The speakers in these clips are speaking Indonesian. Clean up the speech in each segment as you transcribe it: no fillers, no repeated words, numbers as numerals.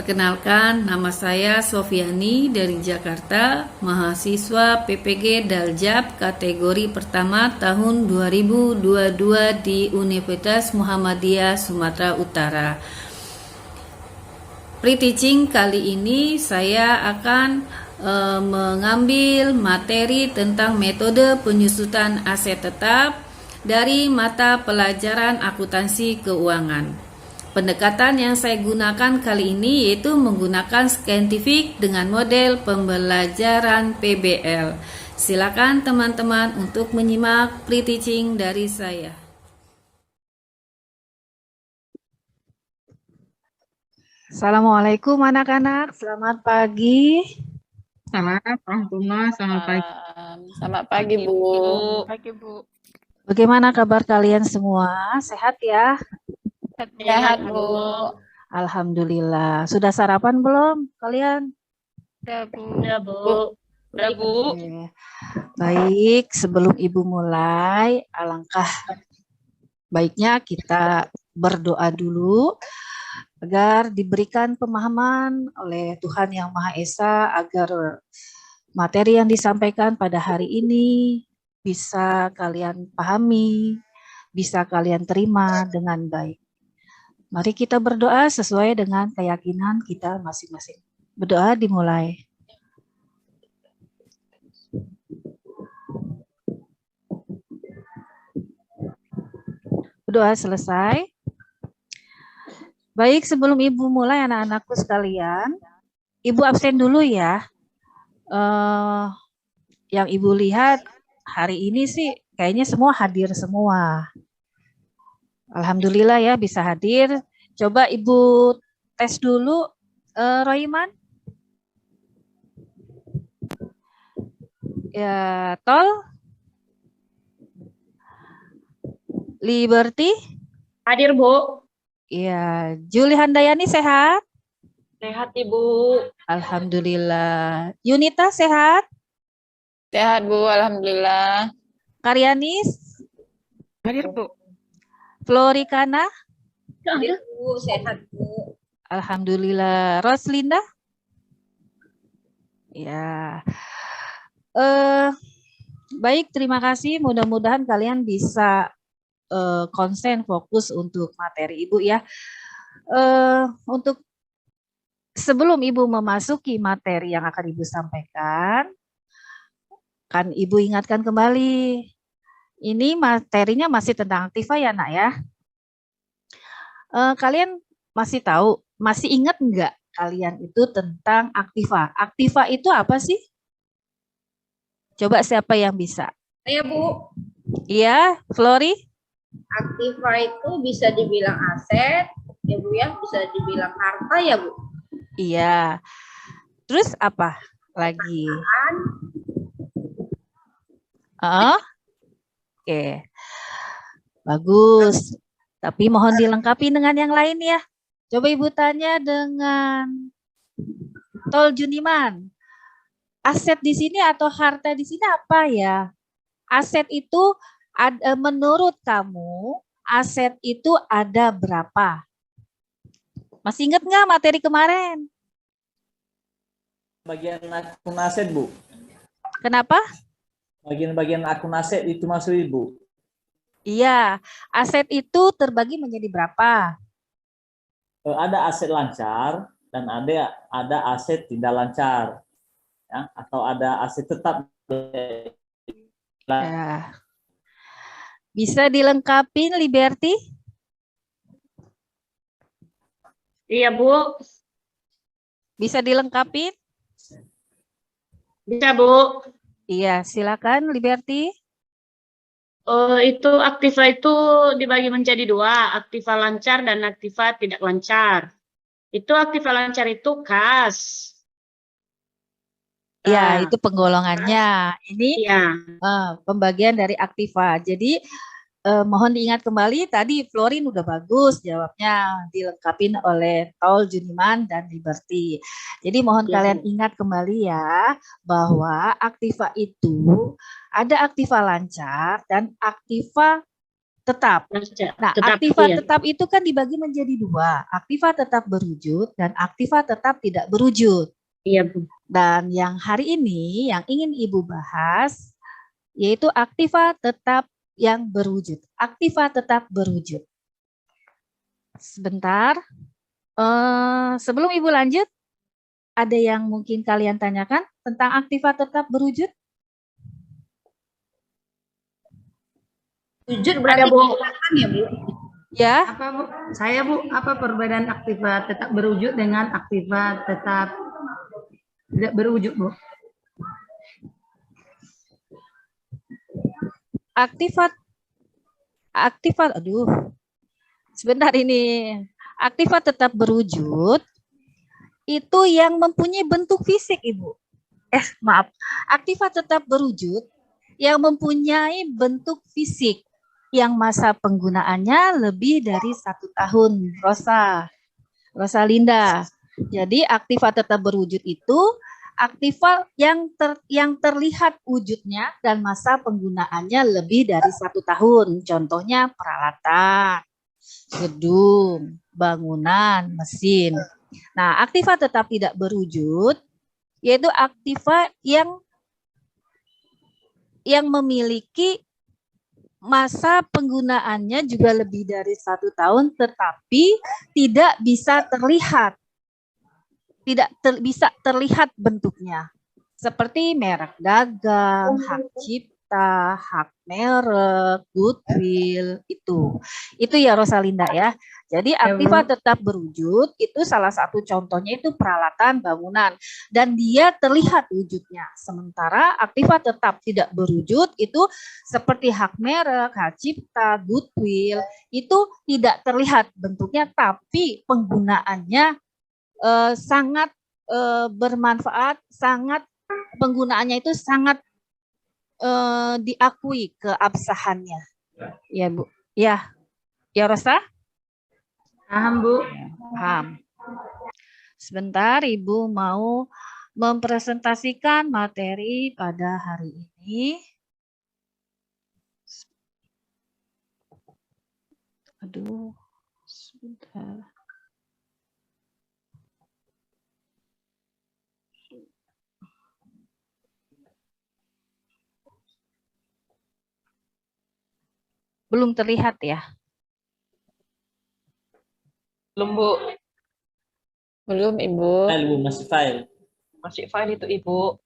Perkenalkan, nama saya Sofiani dari Jakarta, mahasiswa PPG Daljab kategori pertama tahun 2022 di Universitas Muhammadiyah Sumatera Utara. Pre-teaching kali ini saya akan mengambil materi tentang metode penyusutan aset tetap dari mata pelajaran akuntansi keuangan. Pendekatan yang saya gunakan kali ini yaitu menggunakan scientific dengan model pembelajaran PBL. Silakan teman-teman untuk menyimak pre-teaching dari saya. Assalamualaikum anak-anak, selamat pagi. Selamat pagi. Selamat pagi, Bu. Pagi, Bu. Bagaimana kabar kalian semua? Sehat ya? Sehat, Bu. Alhamdulillah. Sudah sarapan belum kalian? Ya, Bu. Ya, Bu. Udah, Bu. Oke. Baik, sebelum Ibu mulai, alangkah baiknya kita berdoa dulu agar diberikan pemahaman oleh Tuhan Yang Maha Esa agar materi yang disampaikan pada hari ini bisa kalian pahami, bisa kalian terima dengan baik. Mari kita berdoa sesuai dengan keyakinan kita masing-masing. Berdoa dimulai. Berdoa selesai. Baik, sebelum Ibu mulai anak-anakku sekalian, Ibu absen dulu ya. Yang Ibu lihat hari ini sih kayaknya semua hadir semua. Alhamdulillah ya bisa hadir. Coba Ibu tes dulu, Roiman. Ya, Tol. Liberty. Hadir, Bu. Ya, Juli Handayani sehat? Sehat, Ibu. Alhamdulillah. Yunita sehat? Sehat, Bu. Alhamdulillah. Karyanis? Hadir, Bu. Florikana? Hadir, Bu. Sehat, Bu. Alhamdulillah. Roslinda? Ya. Baik, terima kasih. Mudah-mudahan kalian bisa konsen fokus untuk materi Ibu ya. Untuk sebelum Ibu memasuki materi yang akan Ibu sampaikan, kan Ibu ingatkan kembali. Ini materinya masih tentang aktiva ya, Nak ya. Kalian masih tahu, masih ingat enggak kalian itu tentang aktiva? Aktiva itu apa sih? Coba siapa yang bisa? Saya, Bu. Iya, Flori? Aktiva itu bisa dibilang aset, ya Bu ya, bisa dibilang harta ya Bu. Iya. Terus apa lagi? Oke. Bagus. Tapi mohon dilengkapi dengan yang lain ya. Coba Ibu tanya dengan Tol Juniman. Aset di sini atau harta di sini apa ya? Aset itu menurut kamu, aset itu ada berapa? Masih ingat nggak materi kemarin? Bagian akun aset, Bu. Kenapa? Bagian-bagian akun aset itu masuk Ibu. Iya, aset itu terbagi menjadi berapa? Ada aset lancar dan ada aset tidak lancar, ya, atau ada aset tetap. Ya. Bisa dilengkapi, Liberty? Iya, Bu. Bisa dilengkapi? Bisa, Bu. Iya, silakan Liberty. Itu aktiva itu dibagi menjadi dua, aktiva lancar dan aktiva tidak lancar. Itu aktiva lancar itu kas. Ya, itu penggolongannya. Ini Iya. pembagian dari aktiva. Jadi mohon diingat kembali tadi Florin udah bagus jawabnya, dilengkapi oleh Tol Juniman dan Liberty. Jadi mohon kalian ingat kembali ya bahwa aktiva itu ada aktiva lancar dan aktiva tetap. Lancar. Nah, Tetap, aktiva iya. tetap itu kan dibagi menjadi dua. Aktiva tetap berwujud dan aktiva tetap tidak berwujud. Iya, Bu. Dan yang hari ini yang ingin Ibu bahas yaitu aktiva tetap yang berwujud. Aktiva tetap berwujud. Sebentar. Sebelum Ibu lanjut, ada yang mungkin kalian tanyakan tentang aktiva tetap berwujud? Wujud berarti perubahan ya, Bu? Ya, Apa Bu? Saya Bu, apa perbedaan aktiva tetap berwujud dengan aktiva tetap tidak berwujud Bu? aduh. Sebentar ini. Aktiva tetap berwujud itu yang mempunyai bentuk fisik, Ibu. Maaf. Aktiva tetap berwujud yang mempunyai bentuk fisik yang masa penggunaannya lebih dari 1 tahun, Rosalinda. Jadi aktiva tetap berwujud itu aktiva yang terlihat wujudnya dan masa penggunaannya lebih dari 1 tahun. Contohnya peralatan, gedung, bangunan, mesin. Nah, aktiva tetap tidak berwujud yaitu aktiva yang memiliki masa penggunaannya juga lebih dari 1 tahun, tetapi tidak bisa terlihat. Bisa terlihat bentuknya. Seperti merek dagang, hak cipta, hak merek, goodwill, itu. Itu ya Rosalinda ya. Jadi aktiva tetap berwujud, itu salah satu contohnya itu peralatan bangunan. Dan dia terlihat wujudnya. Sementara aktiva tetap tidak berwujud, itu seperti hak merek, hak cipta, goodwill, itu tidak terlihat bentuknya, tapi penggunaannya sangat bermanfaat, penggunaannya itu sangat diakui keabsahannya. Ya Bu, ya Rosa? Paham Bu? Paham. Sebentar, Ibu mau mempresentasikan materi pada hari ini. Aduh, sebentar. Belum terlihat ya? Belum, Bu. Belum, Ibu. File, Bu, masih file. Masih file itu, Ibu.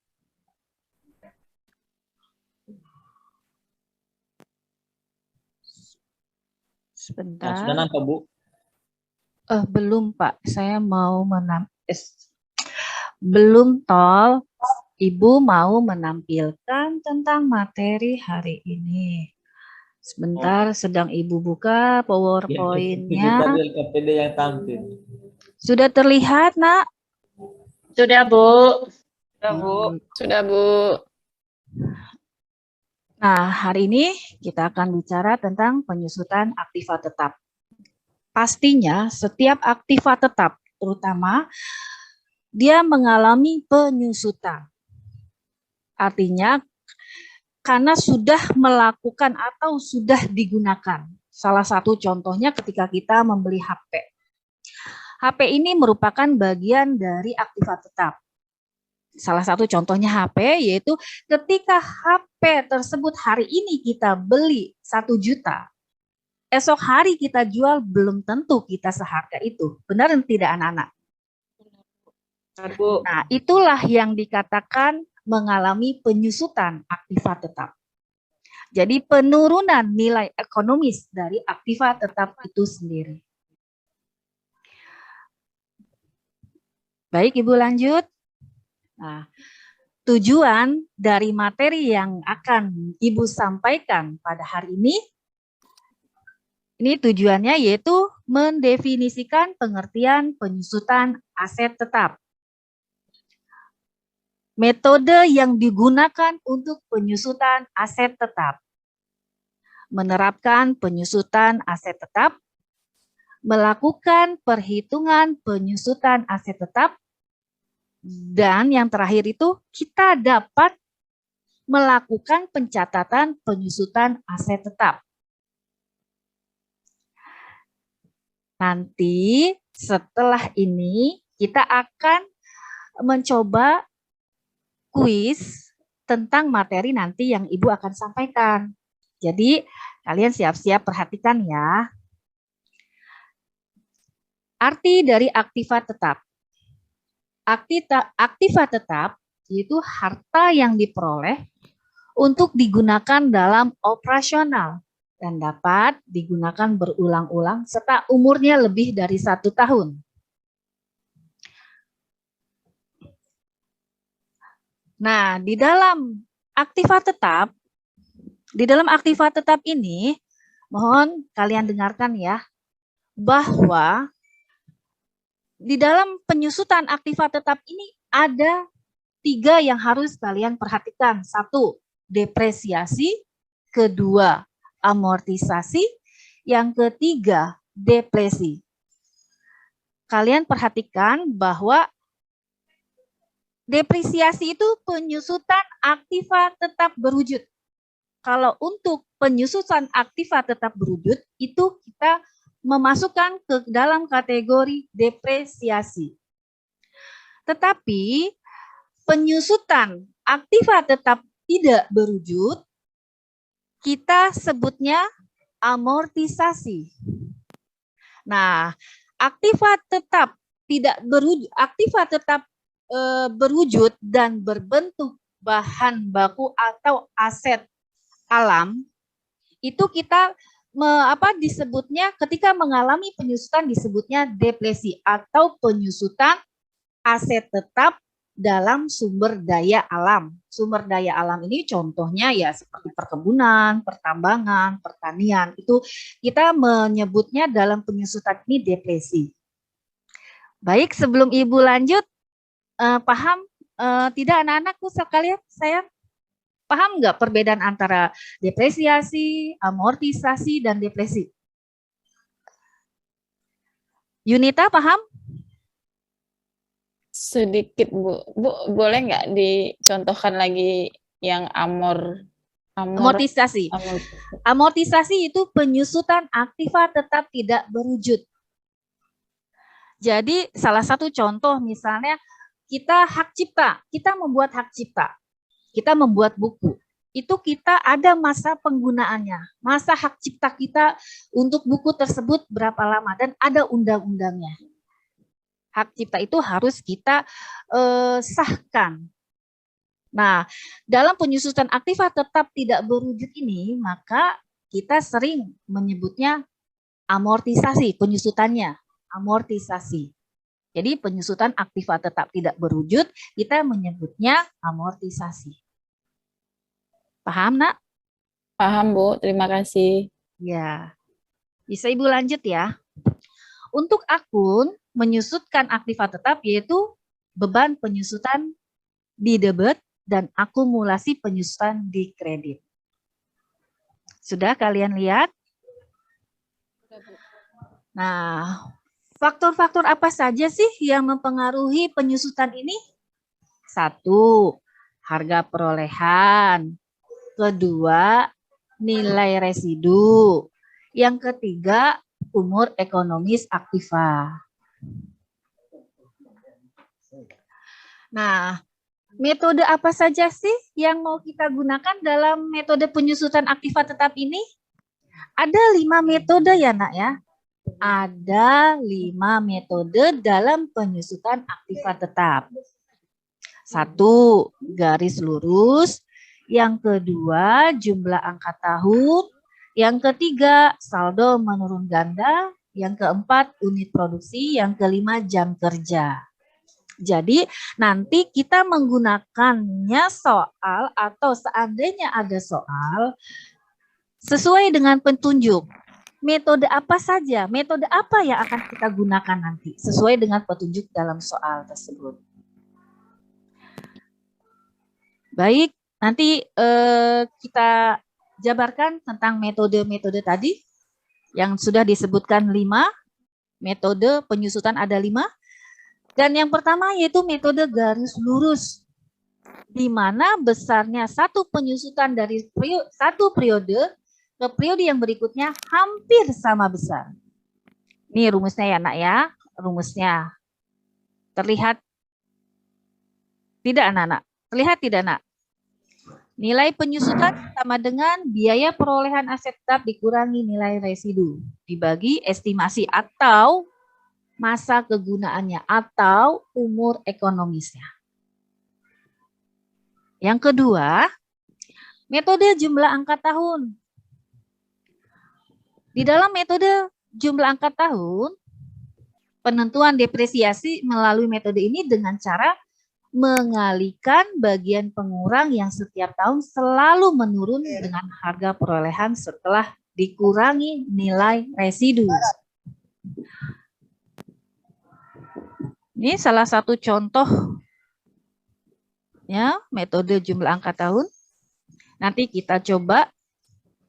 Sebentar. Nah, sudah nampak, Bu? Belum, Pak. Saya mau belum tol. Ibu mau menampilkan tentang materi hari ini. Sebentar, sedang Ibu buka PowerPoint-nya. Tadi LKPD yang tampil. Sudah terlihat, Nak? Sudah, Bu. Sudah, Bu. Sudah, Bu. Nah, hari ini kita akan bicara tentang penyusutan aktiva tetap. Pastinya setiap aktiva tetap, terutama dia mengalami penyusutan. Artinya, karena sudah melakukan atau sudah digunakan. Salah satu contohnya ketika kita membeli HP. HP ini merupakan bagian dari aktiva tetap. Salah satu contohnya HP, yaitu ketika HP tersebut hari ini kita beli 1 juta, esok hari kita jual belum tentu kita seharga itu. Benar tidak anak-anak? Nah, itulah yang dikatakan mengalami penyusutan aktiva tetap. Jadi penurunan nilai ekonomis dari aktiva tetap itu sendiri. Baik, Ibu lanjut. Nah, tujuan dari materi yang akan Ibu sampaikan pada hari ini tujuannya yaitu mendefinisikan pengertian penyusutan aset tetap. Metode yang digunakan untuk penyusutan aset tetap. Menerapkan penyusutan aset tetap. Melakukan perhitungan penyusutan aset tetap. Dan yang terakhir itu kita dapat melakukan pencatatan penyusutan aset tetap. Nanti setelah ini kita akan mencoba kuis tentang materi nanti yang Ibu akan sampaikan. Jadi kalian siap-siap perhatikan ya. Arti dari aktiva tetap. Aktiva tetap yaitu harta yang diperoleh untuk digunakan dalam operasional dan dapat digunakan berulang-ulang serta umurnya lebih dari 1 tahun. Nah, di dalam aktiva tetap ini, mohon kalian dengarkan ya, bahwa di dalam penyusutan aktiva tetap ini ada 3 yang harus kalian perhatikan. 1, depresiasi. 2, amortisasi. Yang ketiga, depresi. Kalian perhatikan bahwa depresiasi itu penyusutan aktiva tetap berwujud. Kalau untuk penyusutan aktiva tetap berwujud, itu kita memasukkan ke dalam kategori depresiasi. Tetapi penyusutan aktiva tetap tidak berwujud, kita sebutnya amortisasi. Nah, aktiva tetap tidak berwujud, aktiva tetap berwujud dan berbentuk bahan baku atau aset alam, itu kita disebutnya ketika mengalami penyusutan disebutnya depresi atau penyusutan aset tetap dalam sumber daya alam. Sumber daya alam ini contohnya ya seperti perkebunan, pertambangan, pertanian. Itu kita menyebutnya dalam penyusutan ini depresi. Baik, sebelum Ibu lanjut, paham tidak anak-anakku sekalian, sayang? Paham nggak perbedaan antara depresiasi, amortisasi, dan depresi? Yunita paham? Sedikit, Bu. Bu, boleh nggak dicontohkan lagi yang Amortisasi. Amortisasi itu penyusutan aktiva tetap tidak berwujud. Jadi salah satu contoh misalnya kita hak cipta, kita membuat hak cipta. Kita membuat buku, itu kita ada masa penggunaannya, masa hak cipta kita untuk buku tersebut berapa lama, dan ada undang-undangnya. Hak cipta itu harus kita sahkan. Nah, dalam penyusutan aktiva tetap tidak berwujud ini, maka kita sering menyebutnya amortisasi, penyusutannya, amortisasi. Jadi penyusutan aktiva tetap tidak berwujud, kita menyebutnya amortisasi. Paham, Nak? Paham, Bu. Terima kasih. Ya. Bisa Ibu lanjut ya. Untuk akun menyusutkan aktiva tetap yaitu beban penyusutan di debit dan akumulasi penyusutan di kredit. Sudah kalian lihat? Nah, faktor-faktor apa saja sih yang mempengaruhi penyusutan ini? 1, harga perolehan. 2, nilai residu. Yang ketiga, umur ekonomis aktiva. Nah, metode apa saja sih yang mau kita gunakan dalam metode penyusutan aktiva tetap ini? Ada 5 metode ya, Nak ya. Ada 5 metode dalam penyusutan aktiva tetap. 1, garis lurus. Yang kedua, jumlah angka tahun. Yang ketiga, saldo menurun ganda. Yang keempat, unit produksi. Yang kelima, jam kerja. Jadi nanti kita menggunakannya soal atau seandainya ada soal sesuai dengan petunjuk. Metode apa saja, metode apa yang akan kita gunakan nanti sesuai dengan petunjuk dalam soal tersebut. Baik. Nanti kita jabarkan tentang metode-metode tadi yang sudah disebutkan 5. Metode penyusutan ada 5. Dan yang pertama yaitu metode garis lurus. Di mana besarnya satu penyusutan dari satu periode ke periode yang berikutnya hampir sama besar. Ini rumusnya ya nak ya, rumusnya. Terlihat tidak anak-anak? Terlihat tidak nak? Nilai penyusutan sama dengan biaya perolehan aset tetap dikurangi nilai residu dibagi estimasi atau masa kegunaannya atau umur ekonomisnya. Yang kedua, metode jumlah angka tahun. Di dalam metode jumlah angka tahun, penentuan depresiasi melalui metode ini dengan cara mengalihkan bagian pengurang yang setiap tahun selalu menurun dengan harga perolehan setelah dikurangi nilai residu. Ini salah satu contoh ya metode jumlah angka tahun. Nanti kita coba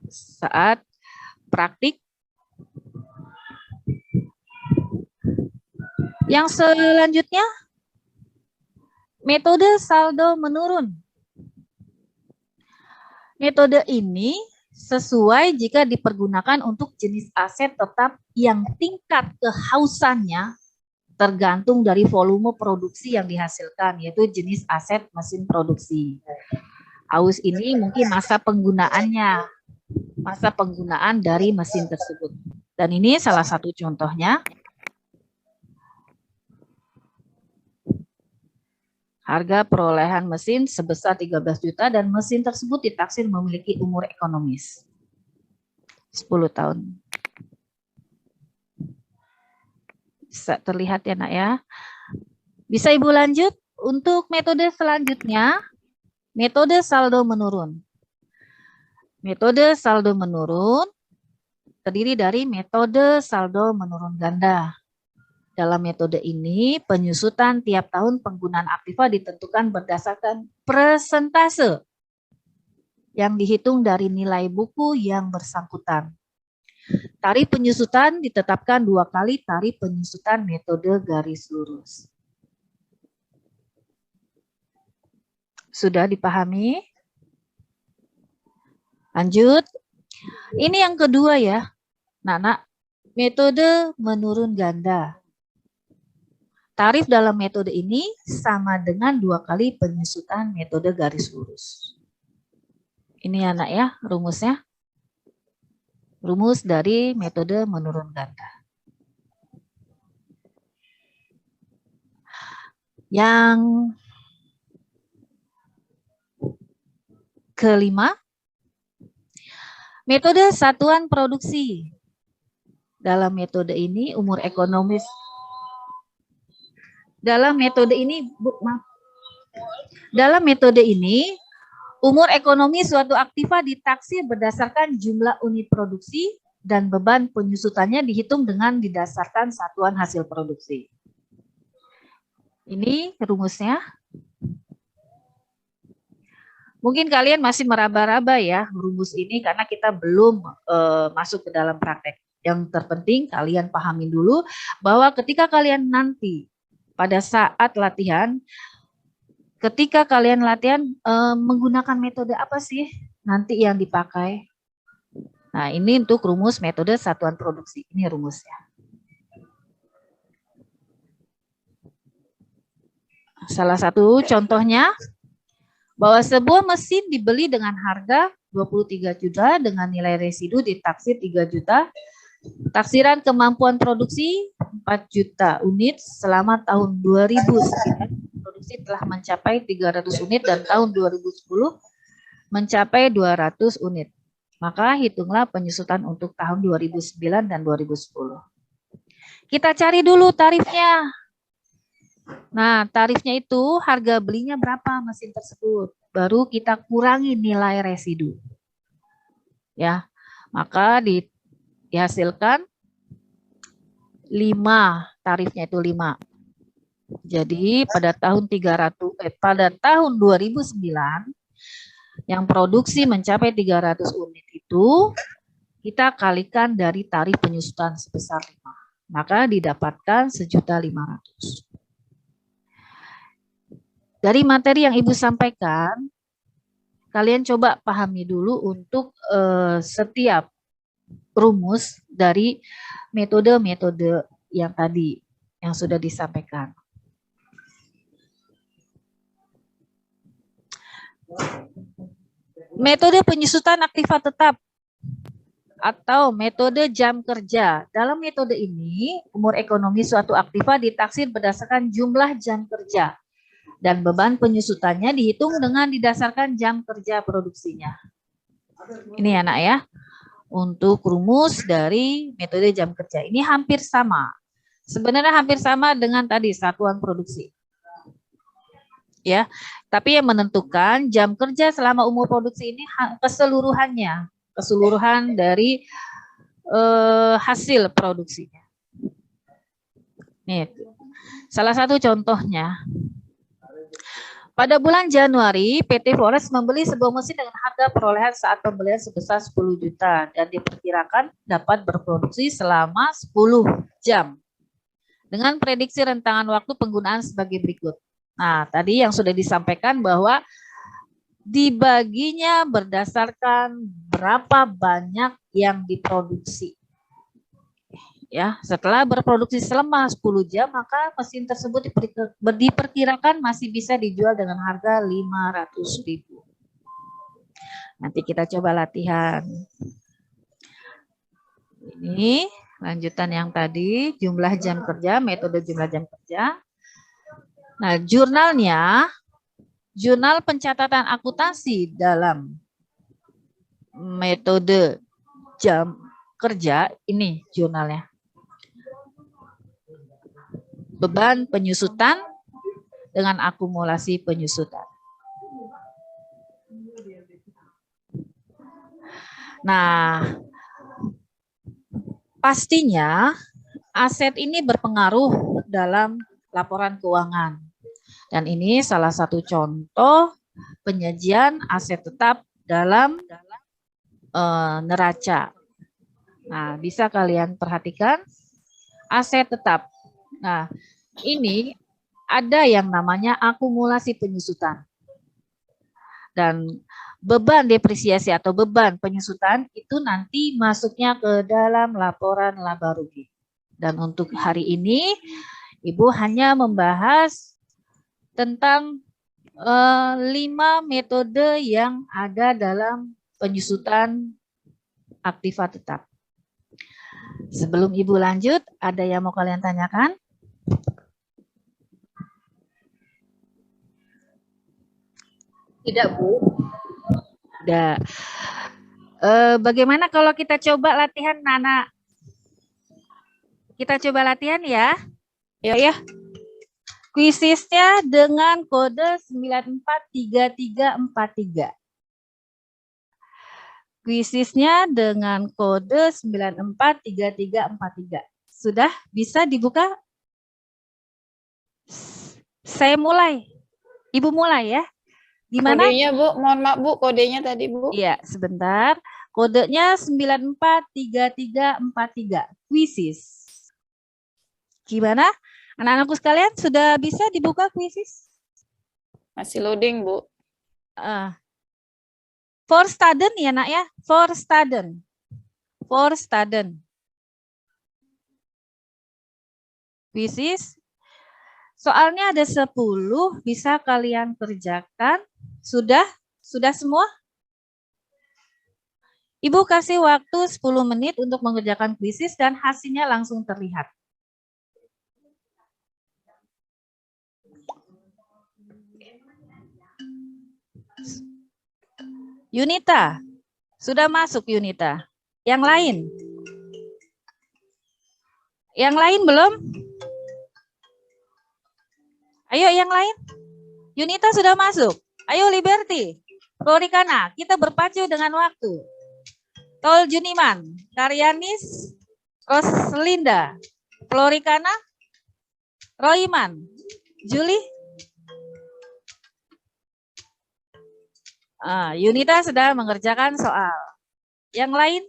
saat praktik. Yang selanjutnya metode saldo menurun. Metode ini sesuai jika dipergunakan untuk jenis aset tetap yang tingkat kehausannya tergantung dari volume produksi yang dihasilkan, yaitu jenis aset mesin produksi. Haus ini mungkin masa penggunaannya, masa penggunaan dari mesin tersebut. Dan ini salah satu contohnya. Harga perolehan mesin sebesar 13 juta dan mesin tersebut ditaksir memiliki umur ekonomis 10 tahun. Bisa terlihat ya nak ya. Bisa Ibu lanjut untuk metode selanjutnya, metode saldo menurun. Metode saldo menurun terdiri dari metode saldo menurun ganda. Dalam metode ini, penyusutan tiap tahun penggunaan aktiva ditentukan berdasarkan persentase yang dihitung dari nilai buku yang bersangkutan. Tarif penyusutan ditetapkan 2 kali tarif penyusutan metode garis lurus. Sudah dipahami? Lanjut. Ini yang kedua ya, Nak, metode menurun ganda. Tarif dalam metode ini sama dengan 2 kali penyusutan metode garis lurus. Ini anak ya rumusnya. Rumus dari metode menurun ganda. Yang kelima, metode satuan produksi. Dalam metode ini umur ekonomis. Dalam metode ini, dalam metode ini umur ekonomi suatu aktiva ditaksir berdasarkan jumlah unit produksi dan beban penyusutannya dihitung dengan didasarkan satuan hasil produksi. Ini rumusnya. Mungkin kalian masih meraba-raba ya rumus ini karena kita belum masuk ke dalam praktek. Yang terpenting kalian pahami dulu bahwa ketika kalian nanti pada saat latihan, ketika kalian latihan menggunakan metode apa sih nanti yang dipakai? Nah, ini untuk rumus metode satuan produksi. Ini rumusnya. Salah satu contohnya, bahwa sebuah mesin dibeli dengan harga 23 juta dengan nilai residu ditaksir 3 juta. Taksiran kemampuan produksi 4 juta unit selama tahun 2009. Produksi telah mencapai 300 unit dan tahun 2010 mencapai 200 unit. Maka hitunglah penyusutan untuk tahun 2009 dan 2010. Kita cari dulu tarifnya. Nah, tarifnya itu harga belinya berapa mesin tersebut. Baru kita kurangi nilai residu. Ya, maka dihasilkan 5, tarifnya itu 5. Jadi pada tahun 2009 yang produksi mencapai 300 unit itu kita kalikan dari tarif penyusutan sebesar 5. Maka didapatkan 1.500.000. Dari materi yang Ibu sampaikan, kalian coba pahami dulu untuk setiap rumus dari metode-metode yang tadi yang sudah disampaikan. Metode penyusutan aktiva tetap atau metode jam kerja. Dalam metode ini, umur ekonomi suatu aktiva ditaksir berdasarkan jumlah jam kerja dan beban penyusutannya dihitung dengan didasarkan jam kerja produksinya. Ini anak ya, untuk rumus dari metode jam kerja. Ini hampir sama. Sebenarnya hampir sama dengan tadi satuan produksi. Ya, tapi yang menentukan jam kerja selama umur produksi ini keseluruhan dari hasil produksinya. Nih, salah satu contohnya. Pada bulan Januari, PT Flores membeli sebuah mesin dengan harga perolehan saat pembelian sebesar 10 juta dan diperkirakan dapat berproduksi selama 10 jam. Dengan prediksi rentangan waktu penggunaan sebagai berikut. Nah, tadi yang sudah disampaikan bahwa dibaginya berdasarkan berapa banyak yang diproduksi. Ya, setelah berproduksi selama 10 jam, maka mesin tersebut diperkirakan masih bisa dijual dengan harga 500.000. Nanti kita coba latihan. Ini lanjutan yang tadi, jumlah jam kerja, metode jumlah jam kerja. Nah, jurnalnya, jurnal pencatatan akuntansi dalam metode jam kerja, ini jurnalnya. Beban penyusutan dengan akumulasi penyusutan. Nah, pastinya aset ini berpengaruh dalam laporan keuangan. Dan ini salah satu contoh penyajian aset tetap dalam neraca. Nah, bisa kalian perhatikan aset tetap. Nah, ini ada yang namanya akumulasi penyusutan. Dan beban depresiasi atau beban penyusutan itu nanti masuknya ke dalam laporan laba rugi. Dan untuk hari ini, Ibu hanya membahas tentang 5 metode yang ada dalam penyusutan aktiva tetap. Sebelum Ibu lanjut, ada yang mau kalian tanyakan? Tidak, Bu. Ada. Bagaimana kalau kita coba latihan, Nana? Kita coba latihan ya. Ya. Kuisisnya dengan kode 943343. Kuisisnya dengan kode 943343. Sudah bisa dibuka? Saya mulai. Ibu mulai ya. Gimana? Kodenya, Bu. Mohon maaf, Bu. Kodenya tadi, Bu. Iya, sebentar. Kodenya 943343. Kuisis. Gimana? Anak-anakku sekalian sudah bisa dibuka kuisis? Masih loading, Bu. For student ya nak ya, for student. For student. Kuisis. Soalnya ada 10, bisa kalian kerjakan. Sudah? Sudah semua? Ibu kasih waktu 10 menit untuk mengerjakan kuisis dan hasilnya langsung terlihat. Yunita, sudah masuk Yunita. Yang lain? Yang lain belum? Ayo yang lain. Yunita sudah masuk. Ayo Liberty, Florikana, kita berpacu dengan waktu. Tol Juniman, Karyanis, Roslinda, Florikana, Roiman, Juli. Yunita sudah mengerjakan soal. Yang lain?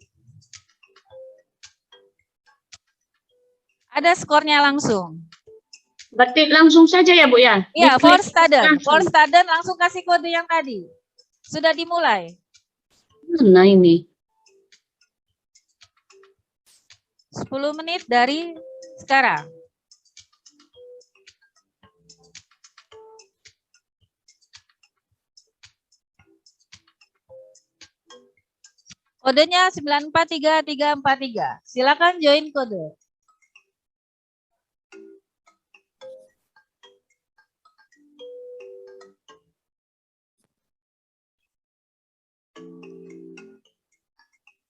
Ada skornya langsung. Berarti langsung saja ya, Bu ya? Iya, for student. langsung. For student langsung kasih kode yang tadi. Sudah dimulai. Nah ini. 10 menit dari sekarang. Kodenya 943343. Silakan join kode.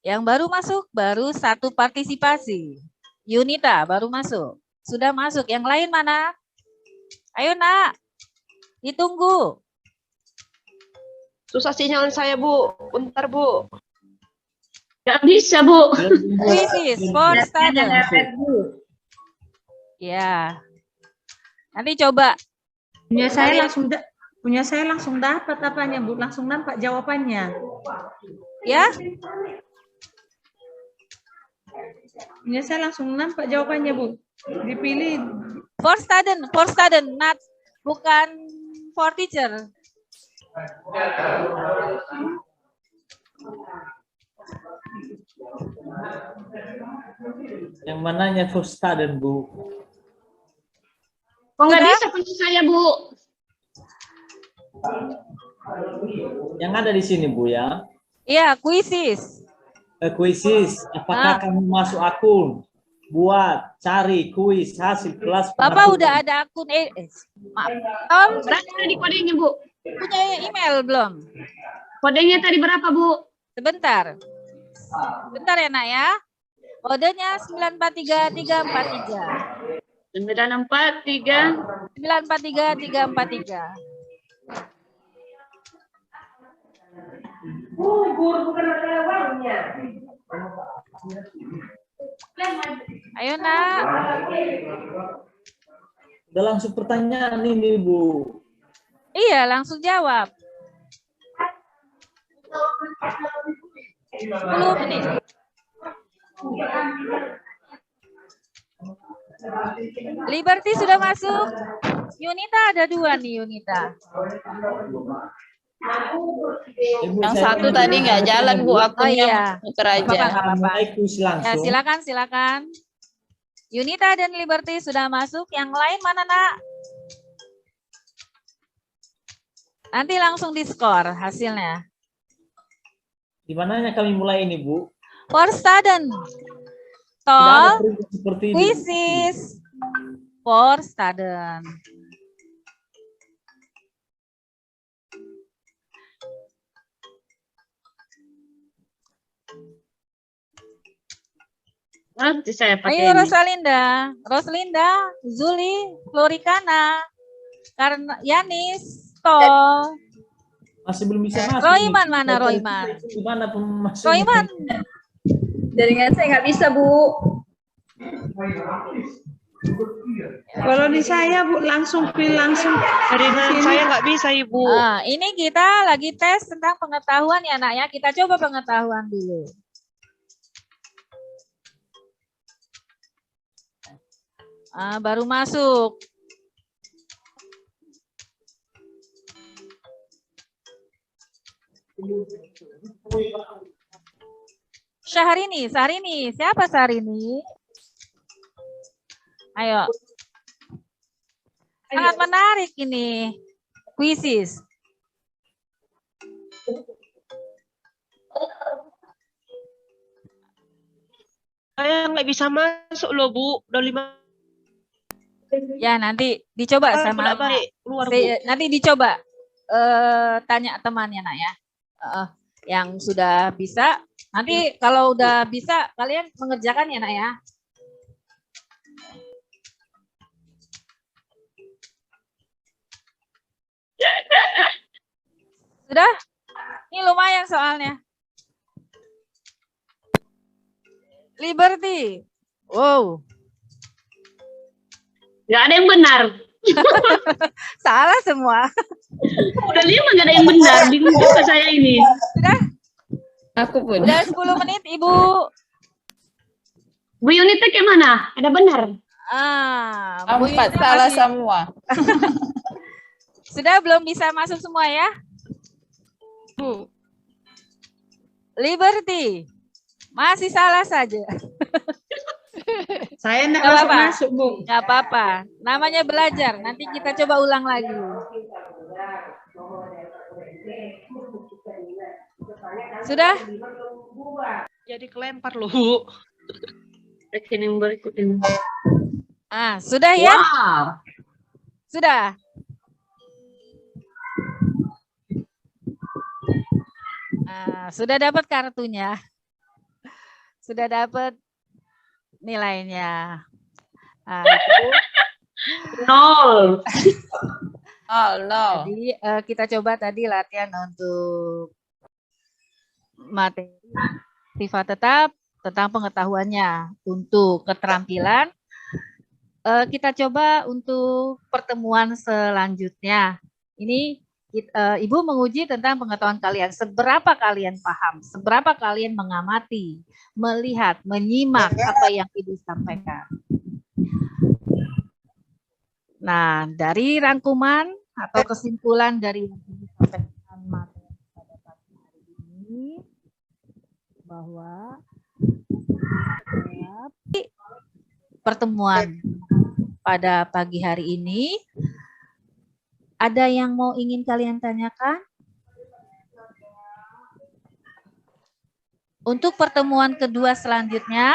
Yang baru masuk, baru 1 partisipasi. Yunita baru masuk. Sudah masuk. Yang lain mana? Ayo nak. Ditunggu. Susah sinyal saya, Bu. Bentar, Bu. Nggak bisa, Bu. Quizzes for students. Ya. Nanti coba. Punya saya langsung dapat apanya, Bu. Langsung nampak jawabannya. Ya. Punya saya langsung nampak jawabannya, Bu. Dipilih. For student, not bukan for teacher. Yang mananya for student, Bu? Kok nggak bisa punya saya, Bu? Yang ada di sini, Bu, ya. Iya, quizzes. Kuisis, apakah kamu masuk akun? Buat, cari kuis hasil kelas. Bapak udah ada akun maaf. Tom, Berapa tadi kodenya, Bu? punya email belum? Kodenya tadi berapa, Bu? Sebentar. Bentar ya, Nak ya. Kodenya 943343. 943. 943343. Ayo nak. Udah langsung pertanyaan ini, Bu. Iya, langsung jawab. 10 menit. Liberty sudah masuk. Yunita ada 2 nih, Yunita. Yang satu tadi nggak jalan, Bu. Akunnya muter aja. Apa-apa. Kuis Ya, langsung. silakan. Yunita dan Liberty sudah masuk. Yang lain mana, Nak? Nanti langsung diskor hasilnya. Di mananya kami mulai ini, Bu? For student. Tidak ada Tol, perintah seperti ini. quizzes. For student. Nanti saya pakai Ayo ini. Rosalinda, Zuli, Florikana, karena Yanis, Tol, Masih belum bisa masuk. Roiman nih. mana Roiman? Gimana pun masuk. Roiman, Jaringan saya nggak bisa, Bu. Kalau di saya, Bu, langsung pilih langsung. Jaringan saya nggak bisa, Ibu. ini kita lagi tes tentang pengetahuan ya nak ya. Kita coba pengetahuan dulu. Baru masuk. Syahrini, siapa Syahrini? Ayo. Sangat menarik ini. Quizzes. Saya nggak bisa masuk loh, Bu. Udah 5. Ya, nanti dicoba sama baik. Keluar, Bu. nanti dicoba tanya temannya nak ya. Yang sudah bisa. Nanti kalau udah bisa kalian mengerjakan ya nak ya. Sudah? Ini lumayan soalnya. Liberty. Wow. Nggak ada yang benar. Salah semua. Udah 5 nggak ada yang benar. Bingung juga saya ini. Sudah? Aku pun. Udah 10 menit, Ibu. Bu Yunita kayak mana? Ada benar? Bu 4 Yunita salah masih- semua. Sudah belum bisa masuk semua ya? Bu. Liberty. Masih salah saja. Saya enggak Nggak apa-apa. masuk, Bu. Nggak apa-apa. Namanya belajar. Nanti kita coba ulang lagi. Sudah? Jadi kelempar loh, Bu. Rekening berikutnya. Ah, sudah ya? Wow. Sudah. Sudah dapat kartunya. Sudah dapat nilainya. Itu. Nol. Oh, no. Jadi kita coba tadi latihan untuk materi sifat tetap tentang pengetahuannya. Untuk keterampilan kita coba untuk pertemuan selanjutnya. Ini Ibu menguji tentang pengetahuan kalian. Seberapa kalian paham, seberapa kalian mengamati, melihat, menyimak apa yang Ibu sampaikan. Nah, dari rangkuman atau kesimpulan dari yang Ibu sampaikan materi pada pagi hari ini, bahwa pertemuan pada pagi hari ini, ada yang mau ingin kalian tanyakan? Untuk pertemuan kedua selanjutnya,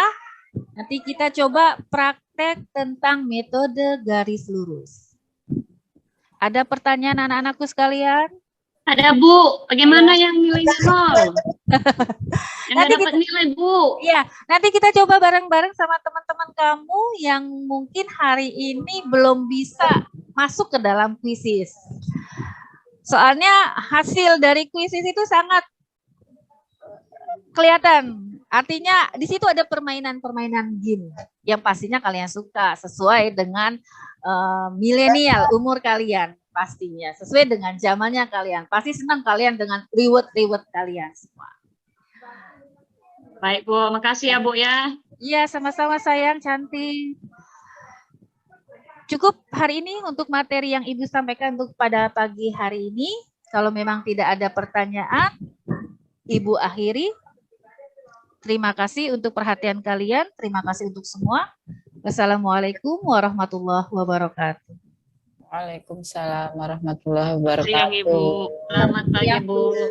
nanti kita coba praktek tentang metode garis lurus. Ada pertanyaan anak-anakku sekalian? Ada Bu, bagaimana yang nilainya nol? Yang nggak Nanti dapat nilai Bu. Iya, nanti kita coba bareng-bareng sama teman-teman kamu yang mungkin hari ini belum bisa masuk ke dalam kuisis. Soalnya hasil dari kuisis itu sangat kelihatan. Artinya di situ ada permainan-permainan game yang pastinya kalian suka sesuai dengan milenial umur kalian pastinya, sesuai dengan zamannya kalian. Pasti senang kalian dengan reward kalian semua. Baik Bu, makasih ya Bu ya. Iya, sama-sama sayang, cantik. Cukup hari ini untuk materi yang Ibu sampaikan untuk pada pagi hari ini. Kalau memang tidak ada pertanyaan, Ibu akhiri. Terima kasih untuk perhatian kalian. Terima kasih untuk semua. Wassalamualaikum warahmatullahi wabarakatuh. Waalaikumsalam warahmatullahi Siang wabarakatuh. Ibu. Selamat pagi Siang, Bu. Bu.